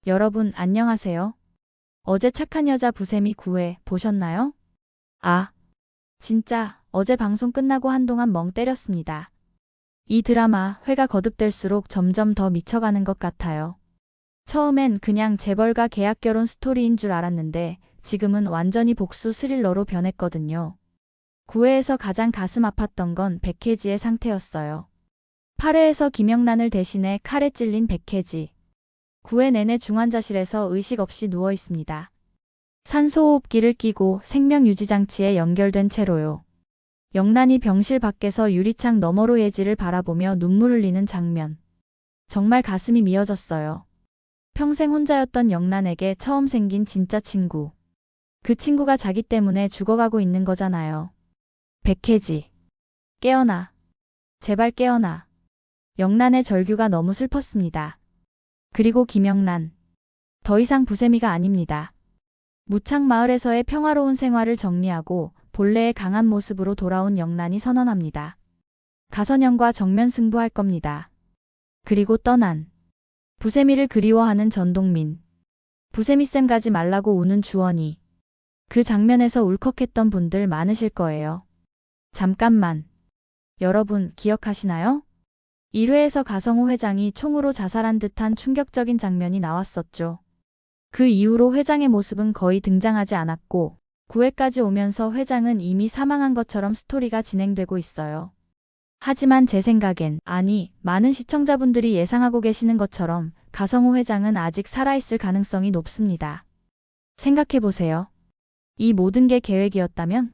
여러분, 안녕하세요. 어제 착한 여자 부세미 9회 보셨나요? 아, 진짜 어제 방송 끝나고 한동안 멍 때렸습니다. 이 드라마 회가 거듭될수록 점점 더 미쳐가는 것 같아요. 처음엔 그냥 재벌가 계약 결혼 스토리인 줄 알았는데 지금은 완전히 복수 스릴러로 변했거든요. 9회에서 가장 가슴 아팠던 건 백혜지의 상태였어요. 8회에서 김영란을 대신해 칼에 찔린 백혜지. 9회 내내 중환자실에서 의식 없이 누워 있습니다. 산소호흡기를 끼고 생명유지장치에 연결된 채로요. 영란이 병실 밖에서 유리창 너머로 예지를 바라보며 눈물 흘리는 장면. 정말 가슴이 미어졌어요. 평생 혼자였던 영란에게 처음 생긴 진짜 친구. 그 친구가 자기 때문에 죽어가고 있는 거잖아요. 백혜지. 깨어나. 제발 깨어나. 영란의 절규가 너무 슬펐습니다. 그리고 김영란. 더 이상 부세미가 아닙니다. 무창마을에서의 평화로운 생활을 정리하고 본래의 강한 모습으로 돌아온 영란이 선언합니다. 가선영과 정면 승부할 겁니다. 그리고 떠난. 부세미를 그리워하는 전동민. 부세미쌤 가지 말라고 우는 주원이. 그 장면에서 울컥했던 분들 많으실 거예요. 잠깐만. 여러분 기억하시나요? 1회에서 가성호 회장이 총으로 자살한 듯한 충격적인 장면이 나왔었죠. 그 이후로 회장의 모습은 거의 등장하지 않았고 9회까지 오면서 회장은 이미 사망한 것처럼 스토리가 진행되고 있어요. 하지만 제 생각엔 아니, 많은 시청자분들이 예상하고 계시는 것처럼 가성호 회장은 아직 살아있을 가능성이 높습니다. 생각해보세요. 이 모든 게 계획이었다면?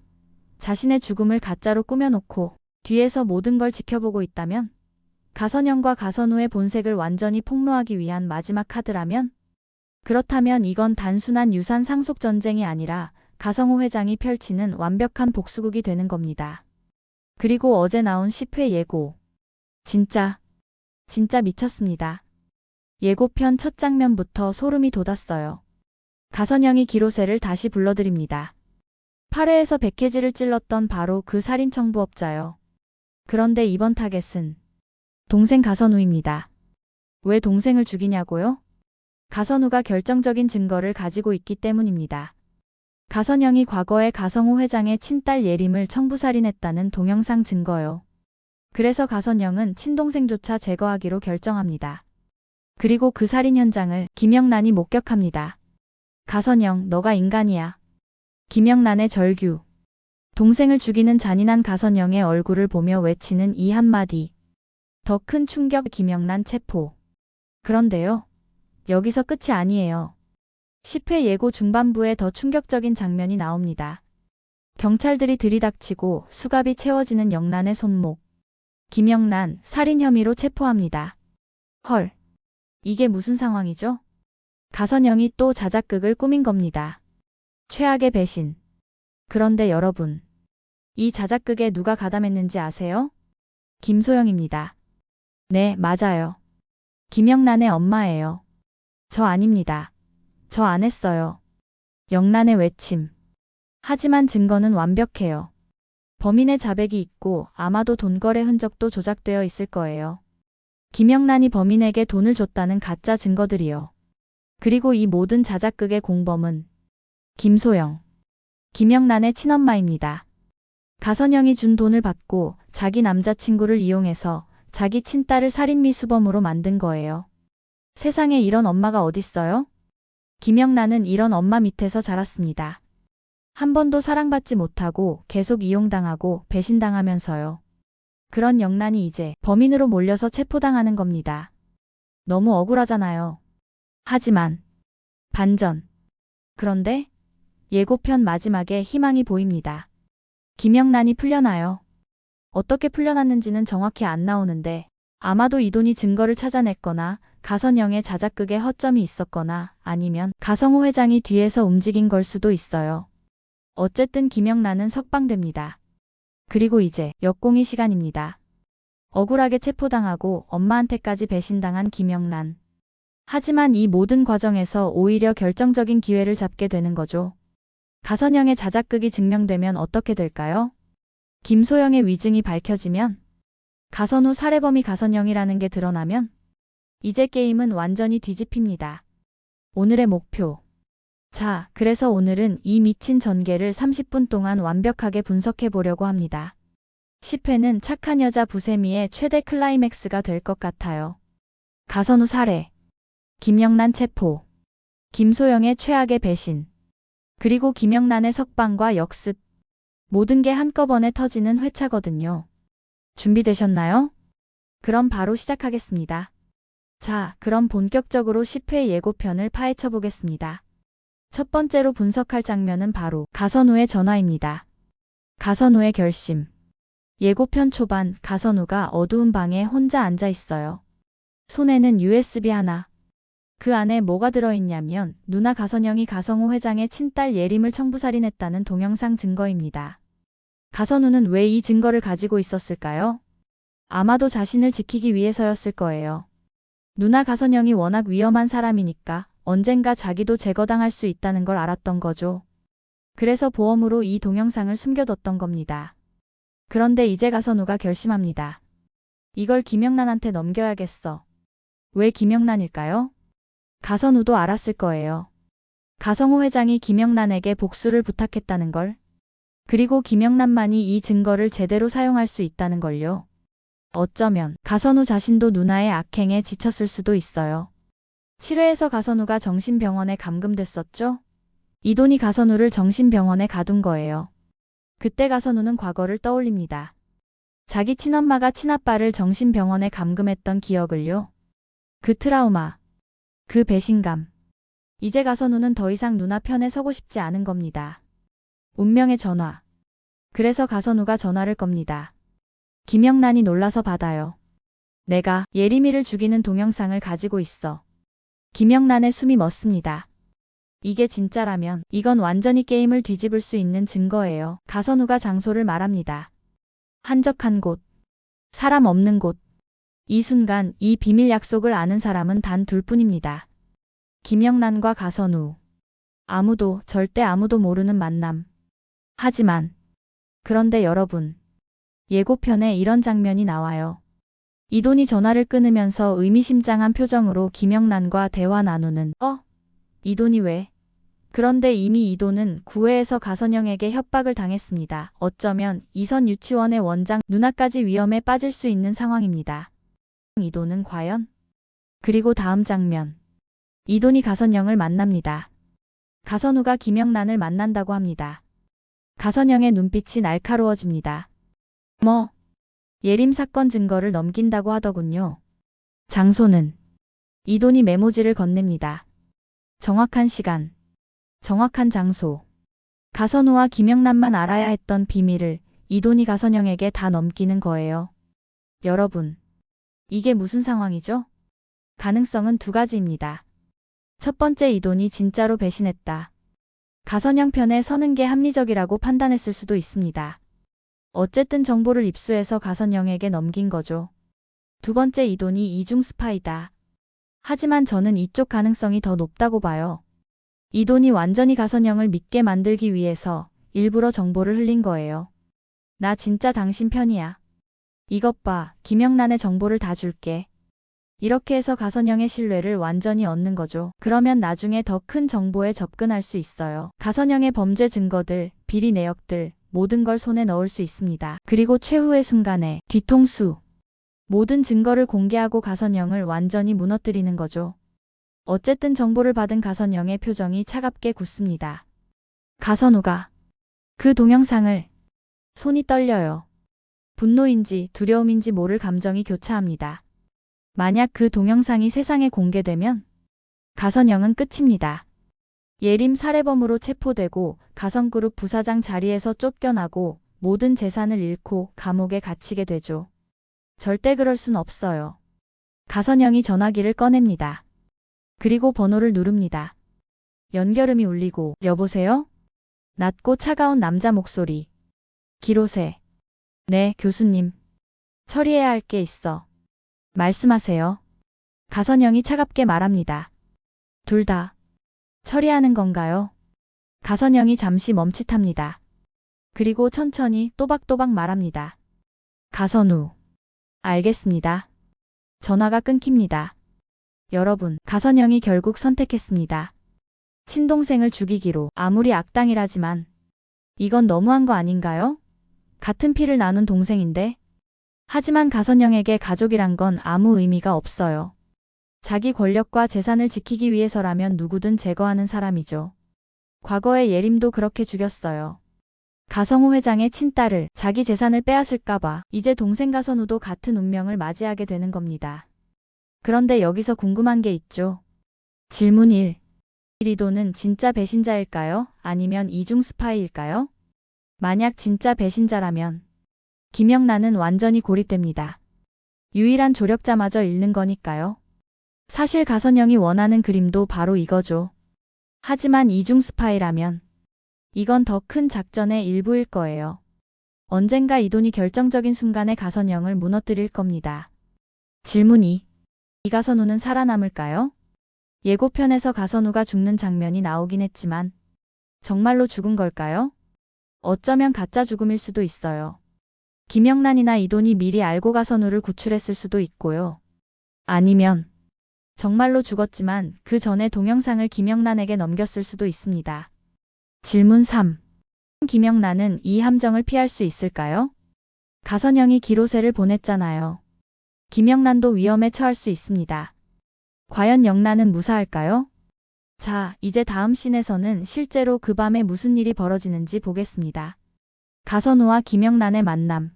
자신의 죽음을 가짜로 꾸며놓고 뒤에서 모든 걸 지켜보고 있다면? 가선영과 가선우의 본색을 완전히 폭로하기 위한 마지막 카드라면? 그렇다면 이건 단순한 유산 상속 전쟁이 아니라 가성호 회장이 펼치는 완벽한 복수극이 되는 겁니다. 그리고 어제 나온 10회 예고. 진짜 미쳤습니다. 예고편 첫 장면부터 소름이 돋았어요. 가선영이 기로세를 다시 불러드립니다. 8회에서 백혜지를 찔렀던 바로 그 살인 청부업자요. 그런데 이번 타겟은 동생 가선우입니다. 왜 동생을 죽이냐고요? 가선우가 결정적인 증거를 가지고 있기 때문입니다. 가선영이 과거에 가성호 회장의 친딸 예림을 청부살인했다는 동영상 증거요. 그래서 가선영은 친동생조차 제거하기로 결정합니다. 그리고 그 살인 현장을 김영란이 목격합니다. 가선영, 너가 인간이야. 김영란의 절규. 동생을 죽이는 잔인한 가선영의 얼굴을 보며 외치는 이 한마디. 더 큰 충격. 김영란 체포. 그런데요. 여기서 끝이 아니에요. 10회 예고 중반부에 더 충격적인 장면이 나옵니다. 경찰들이 들이닥치고 수갑이 채워지는 영란의 손목. 김영란 살인 혐의로 체포합니다. 헐. 이게 무슨 상황이죠? 가선영이 또 자작극을 꾸민 겁니다. 최악의 배신. 그런데 여러분. 이 자작극에 누가 가담했는지 아세요? 김소영입니다. 네, 맞아요. 김영란의 엄마예요. 저 아닙니다. 저 안 했어요. 영란의 외침. 하지만 증거는 완벽해요. 범인의 자백이 있고 아마도 돈거래 흔적도 조작되어 있을 거예요. 김영란이 범인에게 돈을 줬다는 가짜 증거들이요. 그리고 이 모든 자작극의 공범은 김소영. 김영란의 친엄마입니다. 가선영이 준 돈을 받고 자기 남자친구를 이용해서 자기 친딸을 살인 미수범으로 만든 거예요. 세상에 이런 엄마가 어딨어요? 김영란은 이런 엄마 밑에서 자랐습니다. 한 번도 사랑받지 못하고 계속 이용당하고 배신당하면서요. 그런 영란이 이제 범인으로 몰려서 체포당하는 겁니다. 너무 억울하잖아요. 하지만 반전. 그런데 예고편 마지막에 희망이 보입니다. 김영란이 풀려나요. 어떻게 풀려났는지는 정확히 안 나오는데 아마도 이 돈이 증거를 찾아냈거나 가선영의 자작극에 허점이 있었거나 아니면 가성호 회장이 뒤에서 움직인 걸 수도 있어요. 어쨌든 김영란은 석방됩니다. 그리고 이제 역공의 시간입니다. 억울하게 체포당하고 엄마한테까지 배신당한 김영란. 하지만 이 모든 과정에서 오히려 결정적인 기회를 잡게 되는 거죠. 가선영의 자작극이 증명되면 어떻게 될까요? 김소영의 위증이 밝혀지면? 가선우 살해범이 가선영이라는 게 드러나면? 이제 게임은 완전히 뒤집힙니다. 오늘의 목표. 자, 그래서 오늘은 이 미친 전개를 30분 동안 완벽하게 분석해 보려고 합니다. 10회는 착한 여자 부세미의 최대 클라이맥스가 될 것 같아요. 가선우 살해, 김영란 체포, 김소영의 최악의 배신, 그리고 김영란의 석방과 역습. 모든 게 한꺼번에 터지는 회차거든요. 준비되셨나요? 그럼 바로 시작하겠습니다. 자, 그럼 본격적으로 10회 예고편을 파헤쳐 보겠습니다. 첫 번째로 분석할 장면은 바로 가선우의 전화입니다. 가선우의 결심. 예고편 초반 가선우가 어두운 방에 혼자 앉아 있어요. 손에는 USB 하나. 그 안에 뭐가 들어있냐면 누나 가선영이 가성호 회장의 친딸 예림을 청부살인했다는 동영상 증거입니다. 가선우는 왜 이 증거를 가지고 있었을까요? 아마도 자신을 지키기 위해서였을 거예요. 누나 가선영이 워낙 위험한 사람이니까 언젠가 자기도 제거당할 수 있다는 걸 알았던 거죠. 그래서 보험으로 이 동영상을 숨겨뒀던 겁니다. 그런데 이제 가선우가 결심합니다. 이걸 김영란한테 넘겨야겠어. 왜 김영란일까요? 가선우도 알았을 거예요. 가성호 회장이 김영란에게 복수를 부탁했다는 걸. 그리고 김영란만이 이 증거를 제대로 사용할 수 있다는 걸요. 어쩌면 가선우 자신도 누나의 악행에 지쳤을 수도 있어요. 7회에서 가선우가 정신병원에 감금됐었죠? 이돈이 가선우를 정신병원에 가둔 거예요. 그때 가선우는 과거를 떠올립니다. 자기 친엄마가 친아빠를 정신병원에 감금했던 기억을요. 그 트라우마, 그 배신감. 이제 가선우는 더 이상 누나 편에 서고 싶지 않은 겁니다. 운명의 전화. 그래서 가선우가 전화를 겁니다. 김영란이 놀라서 받아요. 내가 예림이를 죽이는 동영상을 가지고 있어. 김영란의 숨이 멎습니다. 이게 진짜라면 이건 완전히 게임을 뒤집을 수 있는 증거예요. 가선우가 장소를 말합니다. 한적한 곳. 사람 없는 곳. 이 순간 이 비밀 약속을 아는 사람은 단 둘뿐입니다. 김영란과 가선우. 아무도, 절대 아무도 모르는 만남. 하지만 그런데 여러분, 예고편에 이런 장면이 나와요. 이돈이 전화를 끊으면서 의미심장한 표정으로 김영란과 대화 나누는 이돈이 왜? 그런데 이미 이돈은 9회에서 가선영에게 협박을 당했습니다. 어쩌면 이선 유치원의 원장 누나까지 위험에 빠질 수 있는 상황입니다. 이돈은 과연? 그리고 다음 장면. 이돈이 가선영을 만납니다. 가선우가 김영란을 만난다고 합니다. 가선영의 눈빛이 날카로워집니다. 예림 사건 증거를 넘긴다고 하더군요. 장소는 이돈이 메모지를 건넵니다. 정확한 시간, 정확한 장소. 가선우와 김영란만 알아야 했던 비밀을 이돈이 가선영에게 다 넘기는 거예요. 여러분, 이게 무슨 상황이죠? 가능성은 두 가지입니다. 첫 번째, 이돈이 진짜로 배신했다. 가선영 편에 서는 게 합리적이라고 판단했을 수도 있습니다. 어쨌든 정보를 입수해서 가선영에게 넘긴 거죠. 두 번째, 이돈이 이중 스파이다. 하지만 저는 이쪽 가능성이 더 높다고 봐요. 이돈이 완전히 가선영을 믿게 만들기 위해서 일부러 정보를 흘린 거예요. 나 진짜 당신 편이야. 이것 봐, 김영란의 정보를 다 줄게. 이렇게 해서 가선영의 신뢰를 완전히 얻는 거죠. 그러면 나중에 더 큰 정보에 접근할 수 있어요. 가선영의 범죄 증거들, 비리 내역들, 모든 걸 손에 넣을 수 있습니다. 그리고 최후의 순간에 뒤통수. 모든 증거를 공개하고 가선영을 완전히 무너뜨리는 거죠. 어쨌든 정보를 받은 가선영의 표정이 차갑게 굳습니다. 가선우가 그 동영상을 손이 떨려요. 분노인지 두려움인지 모를 감정이 교차합니다. 만약 그 동영상이 세상에 공개되면 가선영은 끝입니다. 예림 살해범으로 체포되고 가성그룹 부사장 자리에서 쫓겨나고 모든 재산을 잃고 감옥에 갇히게 되죠. 절대 그럴 순 없어요. 가선영이 전화기를 꺼냅니다. 그리고 번호를 누릅니다. 연결음이 울리고 여보세요? 낮고 차가운 남자 목소리. 기로세. 네, 교수님. 처리해야 할 게 있어. 말씀하세요. 가선영이 차갑게 말합니다. 둘 다 처리하는 건가요? 가선영이 잠시 멈칫합니다. 그리고 천천히 또박또박 말합니다. 가선우. 알겠습니다. 전화가 끊깁니다. 여러분, 가선영이 결국 선택했습니다. 친동생을 죽이기로. 아무리 악당이라지만 이건 너무한 거 아닌가요? 같은 피를 나눈 동생인데. 하지만 가선영에게 가족이란 건 아무 의미가 없어요. 자기 권력과 재산을 지키기 위해서라면 누구든 제거하는 사람이죠. 과거에 예림도 그렇게 죽였어요. 가성우 회장의 친딸을 자기 재산을 빼앗을까봐. 이제 동생 가선우도 같은 운명을 맞이하게 되는 겁니다. 그런데 여기서 궁금한 게 있죠. 질문 1. 이도는 진짜 배신자일까요? 아니면 이중 스파이일까요? 만약 진짜 배신자라면 김영란은 완전히 고립됩니다. 유일한 조력자마저 잃는 거니까요. 사실 가선영이 원하는 그림도 바로 이거죠. 하지만 이중 스파이라면 이건 더 큰 작전의 일부일 거예요. 언젠가 이돈이 결정적인 순간에 가선영을 무너뜨릴 겁니다. 질문 2. 이가선우는 살아남을까요? 예고편에서 가선우가 죽는 장면이 나오긴 했지만 정말로 죽은 걸까요? 어쩌면 가짜 죽음일 수도 있어요. 김영란이나 이돈이 미리 알고 가선우를 구출했을 수도 있고요. 아니면 정말로 죽었지만 그 전에 동영상을 김영란에게 넘겼을 수도 있습니다. 질문 3. 김영란은 이 함정을 피할 수 있을까요? 가선영이 기로세를 보냈잖아요. 김영란도 위험에 처할 수 있습니다. 과연 영란은 무사할까요? 자, 이제 다음 씬에서는 실제로 그 밤에 무슨 일이 벌어지는지 보겠습니다. 가선우와 김영란의 만남.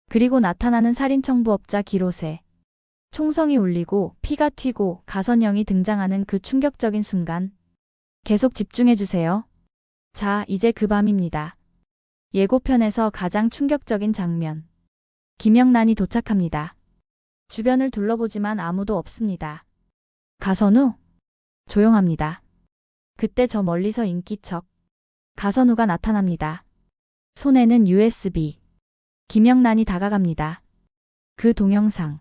그리고 나타나는 살인청부업자 기로세. 총성이 울리고 피가 튀고 가선영이 등장하는 그 충격적인 순간. 계속 집중해주세요. 자, 이제 그 밤입니다. 예고편에서 가장 충격적인 장면. 김영란이 도착합니다. 주변을 둘러보지만 아무도 없습니다. 가선우? 조용합니다. 그때 저 멀리서 인기척. 가선우가 나타납니다. 손에는 USB. 김영란이 다가갑니다. 그 동영상.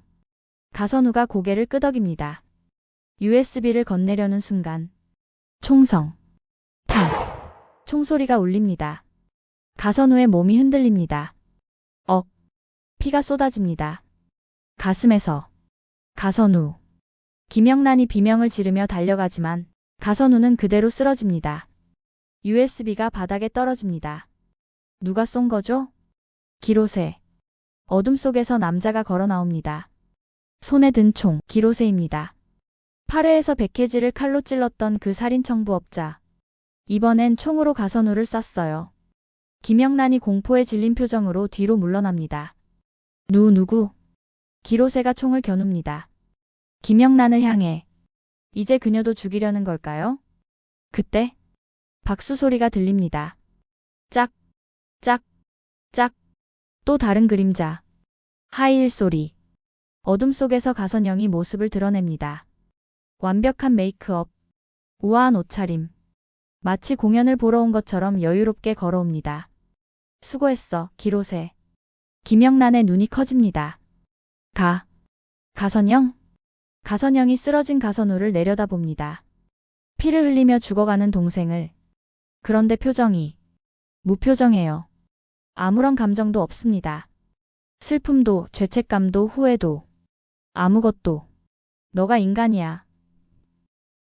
가선우가 고개를 끄덕입니다. USB를 건네려는 순간. 총성. 탕. 총소리가 울립니다. 가선우의 몸이 흔들립니다. 피가 쏟아집니다. 가슴에서. 가선우. 김영란이 비명을 지르며 달려가지만 가선우는 그대로 쓰러집니다. USB가 바닥에 떨어집니다. 누가 쏜 거죠? 기로세. 어둠 속에서 남자가 걸어 나옵니다. 손에 든 총. 기로세입니다. 8회에서 백혜지를 칼로 찔렀던 그 살인청부업자. 이번엔 총으로 가선우를 쐈어요. 김영란이 공포에 질린 표정으로 뒤로 물러납니다. 누구? 기로세가 총을 겨눕니다. 김영란을 향해. 이제 그녀도 죽이려는 걸까요? 그때 박수 소리가 들립니다. 짝, 짝, 짝. 또 다른 그림자. 하이힐 소리. 어둠 속에서 가선영이 모습을 드러냅니다. 완벽한 메이크업. 우아한 옷차림. 마치 공연을 보러 온 것처럼 여유롭게 걸어옵니다. 수고했어, 기로세. 김영란의 눈이 커집니다. 가선영? 가선영이 쓰러진 가선우를 내려다봅니다. 피를 흘리며 죽어가는 동생을. 그런데 표정이 무표정해요. 아무런 감정도 없습니다. 슬픔도, 죄책감도, 후회도. 아무것도. 너가 인간이야.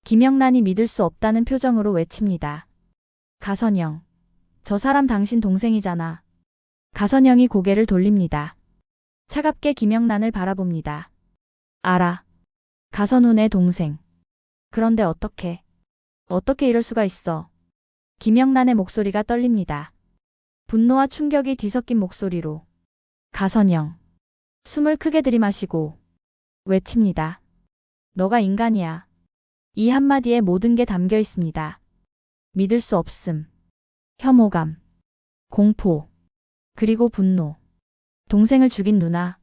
김영란이 믿을 수 없다는 표정으로 외칩니다. 가선영. 저 사람 당신 동생이잖아. 가선영이 고개를 돌립니다. 차갑게 김영란을 바라봅니다. 알아. 가선우 내 동생. 그런데 어떻게 이럴 수가 있어. 김영란의 목소리가 떨립니다. 분노와 충격이 뒤섞인 목소리로. 가선영. 숨을 크게 들이마시고 외칩니다. 너가 인간이야. 이 한마디에 모든 게 담겨 있습니다. 믿을 수 없음. 혐오감. 공포. 그리고 분노. 동생을 죽인 누나.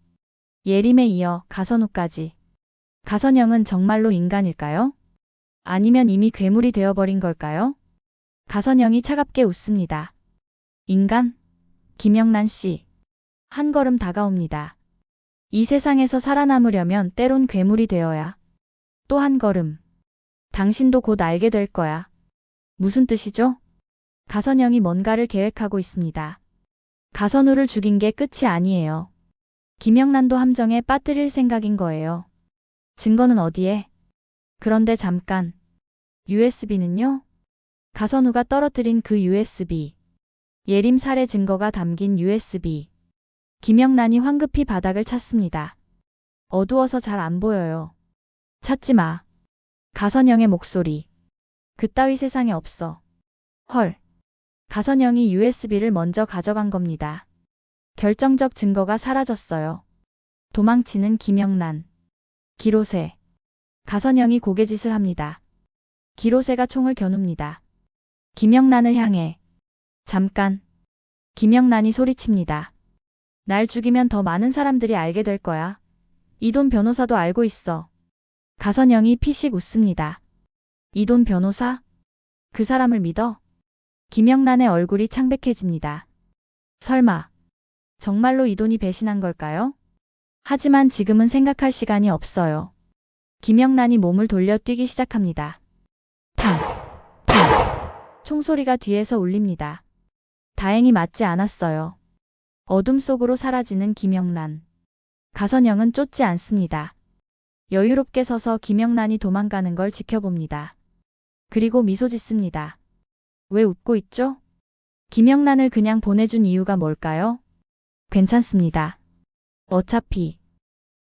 예림에 이어 가선우까지. 가선영은 정말로 인간일까요? 아니면 이미 괴물이 되어버린 걸까요? 가선영이 차갑게 웃습니다. 인간? 김영란 씨. 한 걸음 다가옵니다. 이 세상에서 살아남으려면 때론 괴물이 되어야. 또 한 걸음. 당신도 곧 알게 될 거야. 무슨 뜻이죠? 가선영이 뭔가를 계획하고 있습니다. 가선우를 죽인 게 끝이 아니에요. 김영란도 함정에 빠뜨릴 생각인 거예요. 증거는 어디에? 그런데 잠깐. USB는요? 가선우가 떨어뜨린 그 USB. 예림 살해 증거가 담긴 USB. 김영란이 황급히 바닥을 찾습니다. 어두워서 잘 안 보여요. 찾지 마. 가선영의 목소리. 그따위 세상에 없어. 헐. 가선영이 USB를 먼저 가져간 겁니다. 결정적 증거가 사라졌어요. 도망치는 김영란. 기로세. 가선영이 고개짓을 합니다. 기로세가 총을 겨눕니다. 김영란을 향해. 잠깐. 김영란이 소리칩니다. 날 죽이면 더 많은 사람들이 알게 될 거야. 이돈 변호사도 알고 있어. 가선영이 피식 웃습니다. 이돈 변호사? 그 사람을 믿어? 김영란의 얼굴이 창백해집니다. 설마 정말로 이돈이 배신한 걸까요? 하지만 지금은 생각할 시간이 없어요. 김영란이 몸을 돌려 뛰기 시작합니다. 탕! 탕! 총소리가 뒤에서 울립니다. 다행히 맞지 않았어요. 어둠 속으로 사라지는 김영란. 가선영은 쫓지 않습니다. 여유롭게 서서 김영란이 도망가는 걸 지켜봅니다. 그리고 미소 짓습니다. 왜 웃고 있죠? 김영란을 그냥 보내준 이유가 뭘까요? 괜찮습니다. 어차피.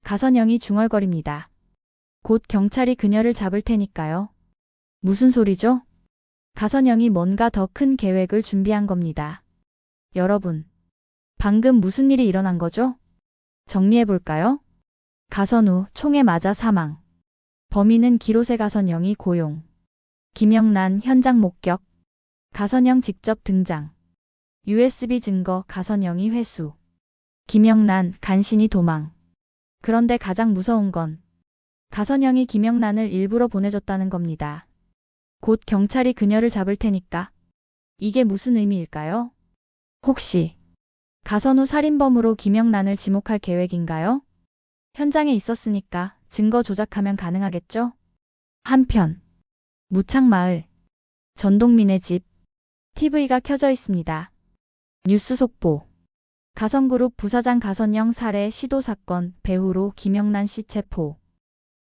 가선영이 중얼거립니다. 곧 경찰이 그녀를 잡을 테니까요. 무슨 소리죠? 가선영이 뭔가 더 큰 계획을 준비한 겁니다. 여러분, 방금 무슨 일이 일어난 거죠? 정리해볼까요? 가선우 총에 맞아 사망. 범인은 기로세 가선영이 고용. 김영란 현장 목격. 가선영 직접 등장. USB 증거 가선영이 회수. 김영란 간신히 도망. 그런데 가장 무서운 건 가선영이 김영란을 일부러 보내줬다는 겁니다. 곧 경찰이 그녀를 잡을 테니까. 이게 무슨 의미일까요? 혹시 가선우 살인범으로 김영란을 지목할 계획인가요? 현장에 있었으니까 증거 조작하면 가능하겠죠? 한편 무창마을 전동민의 집 TV가 켜져 있습니다. 뉴스 속보. 가선그룹 부사장 가선영 살해 시도 사건 배후로 김영란 씨 체포.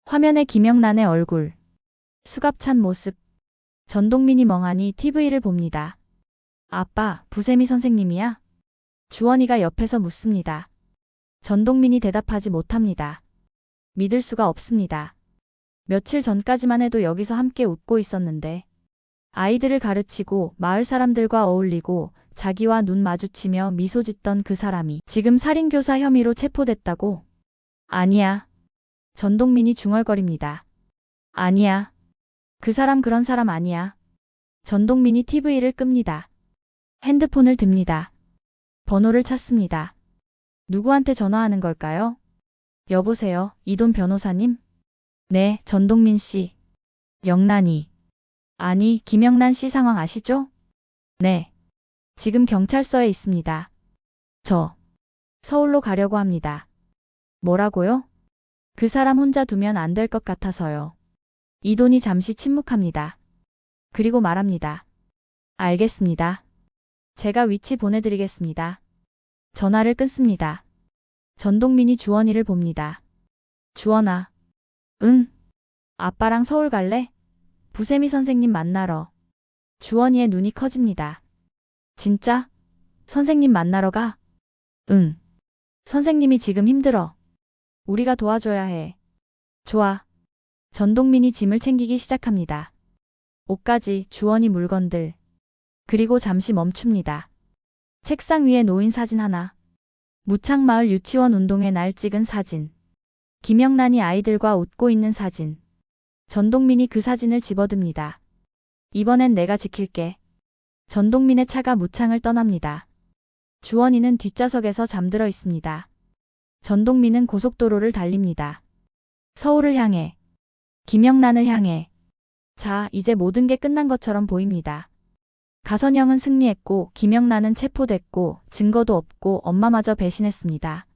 화면에 김영란의 얼굴. 수갑찬 모습. 전동민이 멍하니 TV를 봅니다. 아빠, 부세미 선생님이야? 주원이가 옆에서 묻습니다. 전동민이 대답하지 못합니다. 믿을 수가 없습니다. 며칠 전까지만 해도 여기서 함께 웃고 있었는데 아이들을 가르치고 마을 사람들과 어울리고 자기와 눈 마주치며 미소 짓던 그 사람이 지금 살인교사 혐의로 체포됐다고? 아니야. 전동민이 중얼거립니다. 아니야. 그 사람 그런 사람 아니야. 전동민이 TV를 끕니다. 핸드폰을 듭니다. 번호를 찾습니다. 누구한테 전화하는 걸까요? 여보세요, 이돈 변호사님? 네, 전동민 씨. 영란이. 아니, 김영란 씨 상황 아시죠? 네. 지금 경찰서에 있습니다. 저 서울로 가려고 합니다. 뭐라고요? 그 사람 혼자 두면 안 될 것 같아서요. 이돈이 잠시 침묵합니다. 그리고 말합니다. 알겠습니다. 제가 위치 보내드리겠습니다. 전화를 끊습니다. 전동민이 주원이를 봅니다. 주원아. 응. 아빠랑 서울 갈래? 부세미 선생님 만나러. 주원이의 눈이 커집니다. 진짜? 선생님 만나러 가? 응. 선생님이 지금 힘들어. 우리가 도와줘야 해. 좋아. 전동민이 짐을 챙기기 시작합니다. 옷가지, 주원이 물건들. 그리고 잠시 멈춥니다. 책상 위에 놓인 사진 하나. 무창마을 유치원 운동회 날 찍은 사진. 김영란이 아이들과 웃고 있는 사진. 전동민이 그 사진을 집어듭니다. 이번엔 내가 지킬게. 전동민의 차가 무창을 떠납니다. 주원이는 뒷좌석에서 잠들어 있습니다. 전동민은 고속도로를 달립니다. 서울을 향해. 김영란을 향해. 자, 이제 모든 게 끝난 것처럼 보입니다. 가선영은 승리했고 김영란은 체포됐고 증거도 없고 엄마마저 배신했습니다.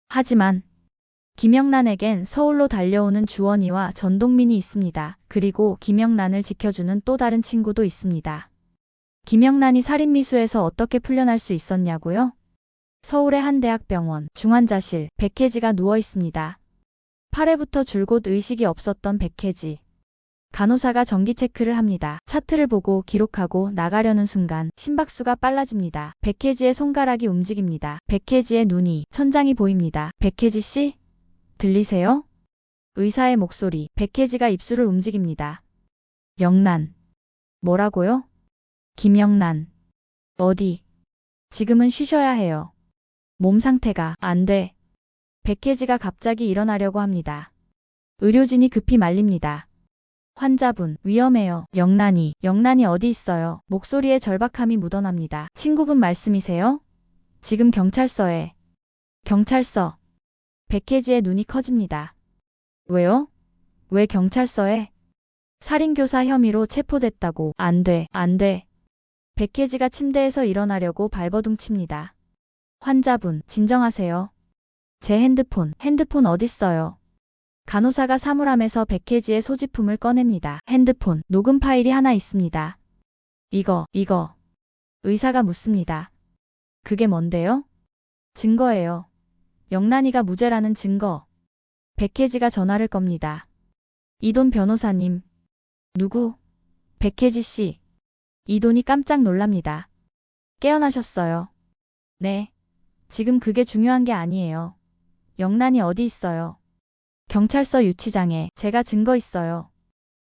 하지만 김영란에겐 서울로 달려오는 주원이와 전동민이 있습니다. 그리고 김영란을 지켜주는 또 다른 친구도 있습니다. 김영란이 살인미수에서 어떻게 풀려날 수 있었냐고요? 서울의 한 대학병원 중환자실 백혜지가 누워 있습니다. 팔에부터 줄곧 의식이 없었던 백혜지. 간호사가 정기 체크를 합니다. 차트를 보고 기록하고 나가려는 순간 심박수가 빨라집니다. 백혜지의 손가락이 움직입니다. 백혜지의 눈이 천장이 보입니다. 백혜지 씨? 들리세요? 의사의 목소리. 백혜지가 입술을 움직입니다. 영란. 뭐라고요? 김영란. 어디? 지금은 쉬셔야 해요. 몸 상태가 안 돼. 백혜지가 갑자기 일어나려고 합니다. 의료진이 급히 말립니다. 환자분, 위험해요. 영란이 어디 있어요? 목소리에 절박함이 묻어납니다. 친구분 말씀이세요? 지금 경찰서에. 경찰서. 백혜지의 눈이 커집니다. 왜요? 왜 경찰서에? 살인교사 혐의로 체포됐다고. 안 돼. 백혜지가 침대에서 일어나려고 발버둥 칩니다. 환자분, 진정하세요. 제 핸드폰 어딨어요? 간호사가 사물함에서 백혜지의 소지품을 꺼냅니다. 핸드폰, 녹음 파일이 하나 있습니다. 이거. 의사가 묻습니다. 그게 뭔데요? 증거예요. 영란이가 무죄라는 증거. 백혜지가 전화를 겁니다. 이돈 변호사님. 누구? 백혜지 씨. 이돈이 깜짝 놀랍니다. 깨어나셨어요. 네. 지금 그게 중요한 게 아니에요. 영란이 어디 있어요? 경찰서 유치장에. 제가 증거 있어요.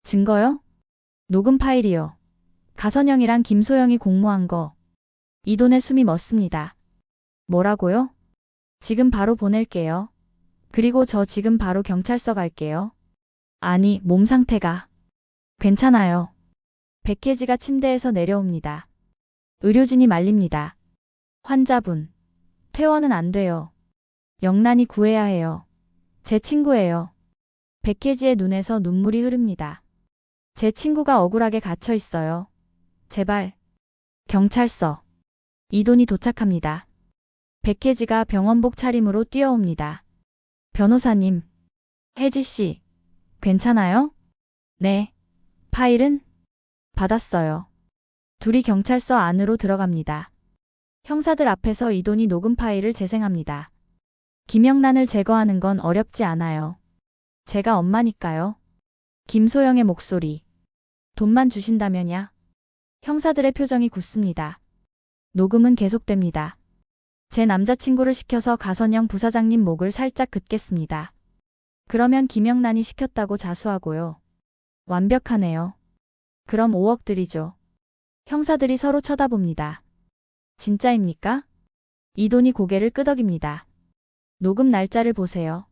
증거요? 녹음 파일이요. 가선영이랑 김소영이 공모한 거. 이돈의 숨이 멎습니다. 뭐라고요? 지금 바로 보낼게요. 그리고 저 지금 바로 경찰서 갈게요. 아니, 몸 상태가. 괜찮아요. 백혜지가 침대에서 내려옵니다. 의료진이 말립니다. 환자분. 퇴원은 안 돼요. 영란이 구해야 해요. 제 친구예요. 백혜지의 눈에서 눈물이 흐릅니다. 제 친구가 억울하게 갇혀 있어요. 제발. 경찰서. 이돈이 도착합니다. 백혜지가 병원복 차림으로 뛰어옵니다. 변호사님. 혜지씨. 괜찮아요? 네. 파일은? 받았어요. 둘이 경찰서 안으로 들어갑니다. 형사들 앞에서 이돈이 녹음 파일을 재생합니다. 김영란을 제거하는 건 어렵지 않아요. 제가 엄마니까요. 김소영의 목소리. 돈만 주신다면야. 형사들의 표정이 굳습니다. 녹음은 계속됩니다. 제 남자친구를 시켜서 가선영 부사장님 목을 살짝 긋겠습니다. 그러면 김영란이 시켰다고 자수하고요. 완벽하네요. 그럼 5억 드리죠. 형사들이 서로 쳐다봅니다. 진짜입니까? 이돈이 고개를 끄덕입니다. 녹음 날짜를 보세요.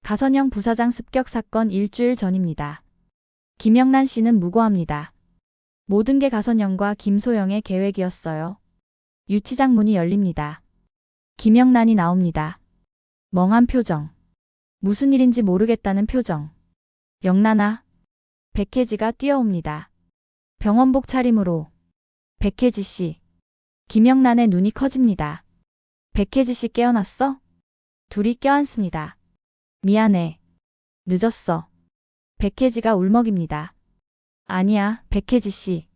가선영 부사장 습격 사건 일주일 전입니다. 김영란 씨는 무고합니다. 모든 게 가선영과 김소영의 계획이었어요. 유치장 문이 열립니다. 김영란이 나옵니다. 멍한 표정. 무슨 일인지 모르겠다는 표정. 영란아. 백혜지가 뛰어옵니다. 병원복 차림으로. 백혜지 씨. 김영란의 눈이 커집니다. 백혜지 씨 깨어났어? 둘이 껴안습니다. 미안해. 늦었어. 백혜지가 울먹입니다. 아니야, 백혜지 씨.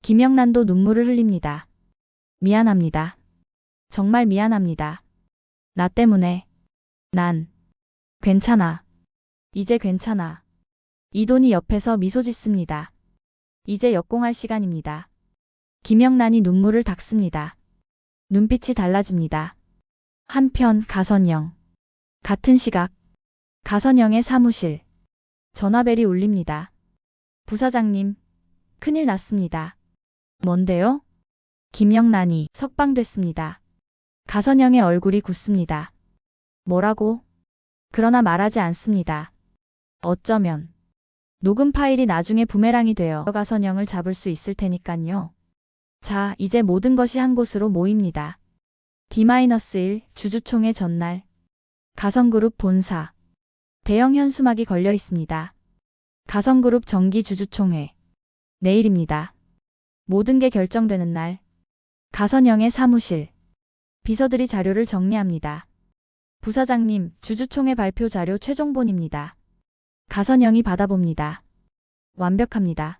김영란도 눈물을 흘립니다. 미안합니다. 정말 미안합니다. 나 때문에. 난. 괜찮아. 이제 괜찮아. 이돈이 옆에서 미소 짓습니다. 이제 역공할 시간입니다. 김영란이 눈물을 닦습니다. 눈빛이 달라집니다. 한편 가선영. 같은 시각. 가선영의 사무실. 전화벨이 울립니다. 부사장님. 큰일 났습니다. 뭔데요? 김영란이 석방됐습니다. 가선영의 얼굴이 굳습니다. 뭐라고? 그러나 말하지 않습니다. 어쩌면. 녹음 파일이 나중에 부메랑이 되어 가선영을 잡을 수 있을 테니깐요. 자, 이제 모든 것이 한 곳으로 모입니다. D-1 주주총회 전날. 가성그룹 본사. 대형 현수막이 걸려 있습니다. 가성그룹 정기 주주총회. 내일입니다. 모든 게 결정되는 날. 가선영의 사무실. 비서들이 자료를 정리합니다. 부사장님, 주주총회 발표 자료 최종본입니다. 가선영이 받아봅니다. 완벽합니다.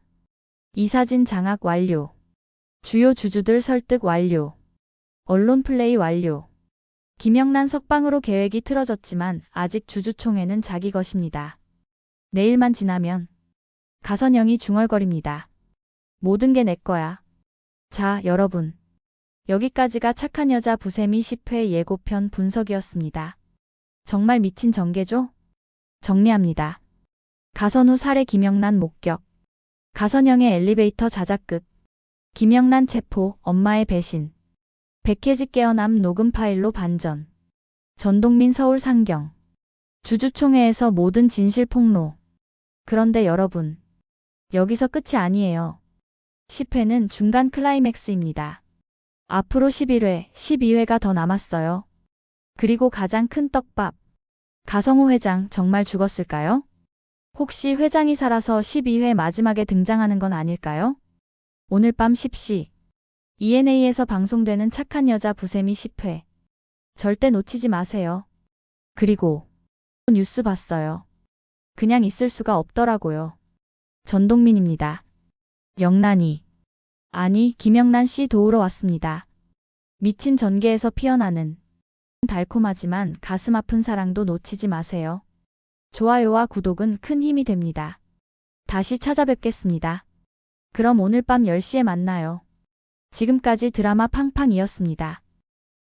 이사진 장악 완료. 주요 주주들 설득 완료. 언론 플레이 완료. 김영란 석방으로 계획이 틀어졌지만 아직 주주총회는 자기 것입니다. 내일만 지나면 가선영이 중얼거립니다. 모든 게 내 거야. 자, 여러분. 여기까지가 착한 여자 부세미 10회 예고편 분석이었습니다. 정말 미친 전개죠? 정리합니다. 가선우 살해 김영란 목격. 가선영의 엘리베이터 자작극. 김영란 체포, 엄마의 배신. 백혜지 깨어남 녹음 파일로 반전. 전동민 서울 상경. 주주총회에서 모든 진실 폭로. 그런데 여러분, 여기서 끝이 아니에요. 10회는 중간 클라이맥스입니다. 앞으로 11회, 12회가 더 남았어요. 그리고 가장 큰 떡밥. 가성호 회장 정말 죽었을까요? 혹시 회장이 살아서 12회 마지막에 등장하는 건 아닐까요? 오늘 밤 10시 ENA에서 방송되는 착한 여자 부세미 10회. 절대 놓치지 마세요. 그리고 뉴스 봤어요. 그냥 있을 수가 없더라고요. 전동민입니다. 영란이. 아니, 김영란 씨 도우러 왔습니다. 미친 전개에서 피어나는 달콤하지만 가슴 아픈 사랑도 놓치지 마세요. 좋아요와 구독은 큰 힘이 됩니다. 다시 찾아뵙겠습니다. 그럼 오늘 밤 10시에 만나요. 지금까지 드라마 팡팡이었습니다.